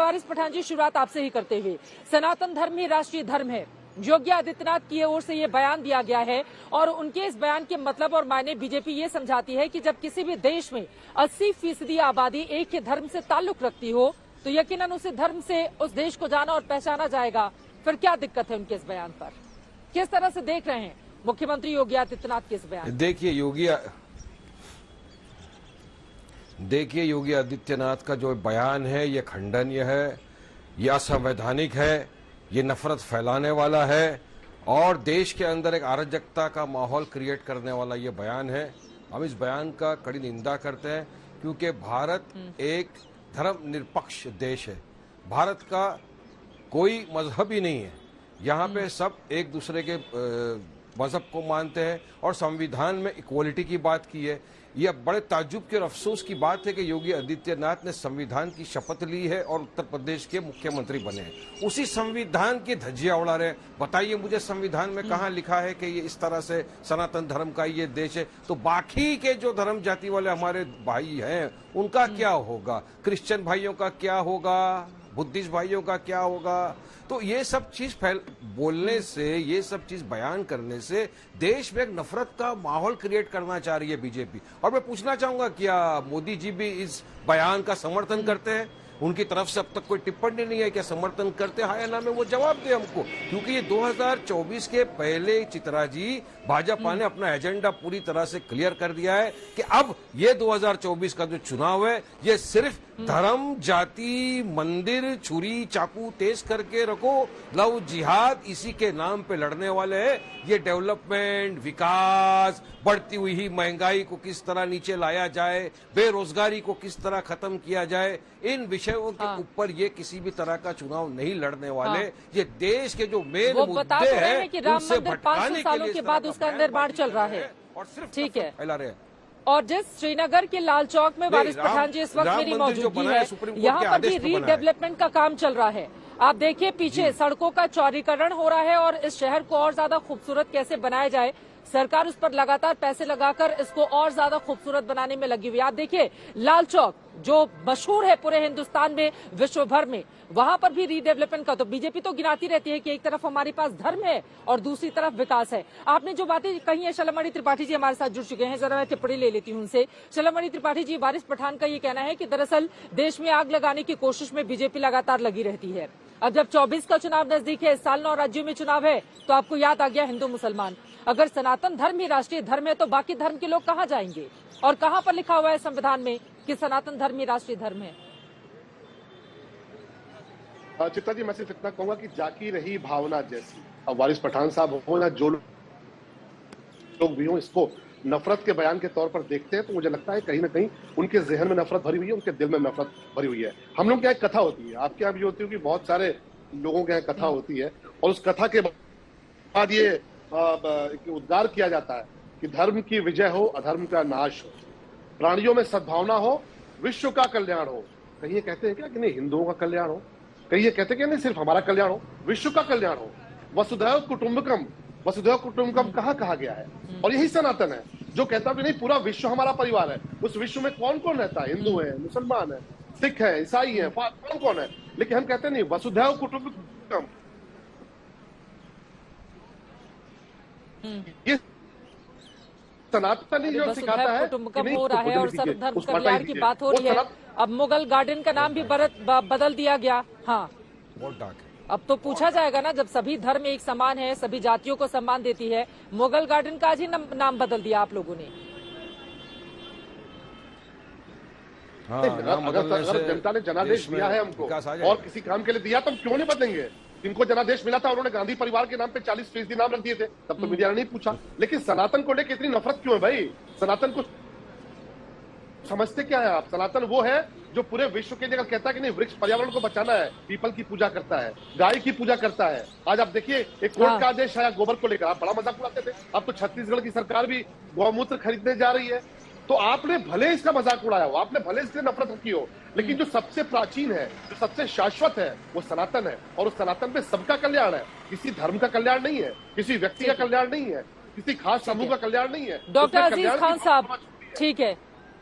वारिस पठान जी, शुरुआत आपसे ही करते हुए, सनातन धर्म ही राष्ट्रीय धर्म है, योगी आदित्यनाथ की ओर से ये बयान दिया गया है और उनके इस बयान के मतलब और मायने बीजेपी ये समझाती है कि जब किसी भी देश में 80% आबादी एक ही धर्म से ताल्लुक रखती हो तो यकीनन उसी धर्म से उस देश को जाना और पहचाना जाएगा। फिर क्या दिक्कत है उनके इस बयान पर? किस तरह से देख रहे हैं मुख्यमंत्री योगी आदित्यनाथ के इस बयान? देखिए योगी आदित्यनाथ का जो बयान है ये खंडनीय है, ये असंवैधानिक है, ये नफरत फैलाने वाला है और देश के अंदर एक अराजकता का माहौल क्रिएट करने वाला ये बयान है। हम इस बयान का कड़ी निंदा करते हैं क्योंकि भारत एक धर्मनिरपेक्ष देश है। भारत का कोई मजहब ही नहीं है, यहाँ पे सब एक दूसरे के मजहब को मानते हैं और संविधान में इक्वलिटी की बात की है। यह बड़े ताज्जुब के और अफसोस की बात है कि योगी आदित्यनाथ ने संविधान की शपथ ली है और उत्तर प्रदेश के मुख्यमंत्री बने हैं, उसी संविधान की धज्जियां उड़ा रहे हैं। बताइए मुझे संविधान में कहाँ लिखा है कि ये इस तरह से सनातन धर्म का ये देश है? तो बाकी के जो धर्म जाति वाले हमारे भाई हैं उनका क्या होगा? क्रिश्चियन भाइयों का क्या होगा? बुद्धिस्ट भाइयों का क्या होगा? तो ये सब चीज बोलने से, ये सब चीज बयान करने से देश में एक नफरत का माहौल क्रिएट करना चाह रही है बीजेपी। और मैं पूछना चाहूंगा, क्या मोदी जी भी इस बयान का समर्थन करते हैं? उनकी तरफ से अब तक कोई टिप्पणी नहीं है, क्या समर्थन करते हैं या ना? में वो जवाब दे हमको, क्योंकि ये 2024 के पहले चित्रा जी भाजपा ने अपना एजेंडा पूरी तरह से क्लियर कर दिया है कि अब ये 2024 का जो चुनाव है ये सिर्फ धर्म, जाति, मंदिर, छुरी चाकू तेज करके रखो, लव जिहाद इसी के नाम पे लड़ने वाले हैं। ये डेवलपमेंट, विकास, बढ़ती हुई महंगाई को किस तरह नीचे लाया जाए, बेरोजगारी को किस तरह खत्म किया जाए, इन विषयों के ऊपर ये किसी भी तरह का चुनाव नहीं लड़ने वाले। ये देश के जो मेन मुद्दे हैं कि राम मंदिर 500 सालों के बाद उसका निर्माण चल रहा है और सिर्फ ठीक है फैला रहे हैं। और जिस श्रीनगर के लाल चौक में वारिस पठान जी इस वक्त मेरी मौजूदगी है, यहाँ पर भी रीडेवलपमेंट का काम चल रहा है। आप देखिए पीछे सड़कों का चौड़ीकरण हो रहा है और इस शहर को और ज्यादा खूबसूरत कैसे बनाया जाए, सरकार उस पर लगातार पैसे लगाकर इसको और ज्यादा खूबसूरत बनाने में लगी हुई है। आप देखिए लाल चौक जो मशहूर है पूरे हिंदुस्तान में, विश्व भर में, वहां पर भी रीडेवलपमेंट का तो बीजेपी तो गिनाती रहती है कि एक तरफ हमारे पास धर्म है और दूसरी तरफ विकास है। आपने जो बातें कही है, शलमणि त्रिपाठी जी हमारे साथ जुड़ चुके हैं, जरा मैं टिप्पणी ले लेती हूं उनसे। शलमणि त्रिपाठी जी, वारिस पठान का ये कहना है कि दरअसल देश में आग लगाने की कोशिश में बीजेपी लगातार लगी रहती है। अब जब 24 का चुनाव नजदीक है, इस साल 9 राज्यों में चुनाव है, तो आपको याद आ गया हिंदू मुसलमान। अगर सनातन धर्म ही राष्ट्रीय धर्म है तो बाकी धर्म के लोग कहाँ जाएंगे? और कहाँ पर लिखा हुआ है संविधान में कि सनातन धर्म ही राष्ट्रीय धर्म है? चित्ता जी, मैं सिर्फ इतना कहूंगा कि जाकी रही भावना जैसी, अब वारिस पठान साहब हो या जो लोग भी हो, इसको नफरत के बयान के तौर पर देखते हैं तो मुझे लगता है कहीं ना कहीं उनके जहन में नफरत भरी हुई है, उनके दिल में नफरत भरी हुई है। हम लोग क्या एक कथा होती है, आपके यहाँ भी होती होगी, बहुत सारे लोगों के यहाँ कथा होती है और उस कथा के बाद ये उद्गार किया जाता है कि धर्म की विजय हो, अधर्म का नाश हो, प्राणियों में सद्भावना हो, विश्व का कल्याण हो। कहीं ये कहते हैं क्या कि नहीं हिंदुओं का कल्याण हो? कहीं ये कहते हैं कि नहीं सिर्फ हमारा कल्याण हो, विश्व का कल्याण हो। वसुधैव कुटुंबकम, वसुधैव कुटुंबकम कहाँ कहा गया है? और यही सनातन है जो कहता है कि नहीं पूरा विश्व हमारा परिवार है। उस विश्व में कौन कौन रहता है? हिंदू है, मुसलमान है, सिख है, ईसाई है, कौन कौन है? लेकिन हम कहते नहीं वसुधैव कुटुंबकम। ये सनातन ही जो सिखाता है कुटुंबकम हो रहा है और सर्वधर्म कल्याण की बात हो रही है। अब मुगल गार्डन का नाम भी बदल दिया गया। हाँ, अब तो पूछा जाएगा ना, जब सभी धर्म एक समान है, सभी जातियों को सम्मान देती है, मुगल गार्डन का आज ही नाम बदल दिया आप लोगों ने। अगर जनता ने जनादेश दिया है हमको और किसी काम के लिए दिया तो हम क्यों नहीं बदलेंगे? जिनको जनादेश मिला था उन्होंने गांधी परिवार के नाम पे 40% नाम रख दिए थे, तब तो मीडिया ने नहीं पूछा। लेकिन सनातन को लेकर इतनी नफरत क्यों है भाई? सनातन को समझते क्या है आप? सनातन वो है जो पूरे विश्व के जगह कहता है कि नहीं वृक्ष पर्यावरण को बचाना है, पीपल की पूजा करता है, गाय की पूजा करता है। आज आप देखिए एक कोर्ट का आदेश आया गोबर को लेकर, आप बड़ा मजाक उड़ाते थे। अब तो छत्तीसगढ़ की सरकार भी गौमूत्र खरीदने जा रही है। तो आपने भले इसका मजाक उड़ाया हो, आपने भले इससे नफरत रखी हो, लेकिन जो सबसे प्राचीन है, जो सबसे शाश्वत है, वो सनातन है। और उस सनातन पे सबका कल्याण है, किसी धर्म का कल्याण नहीं है, किसी व्यक्ति का कल्याण नहीं है, किसी खास समूह का कल्याण नहीं है। डॉक्टर अजीज खान साहब, ठीक है।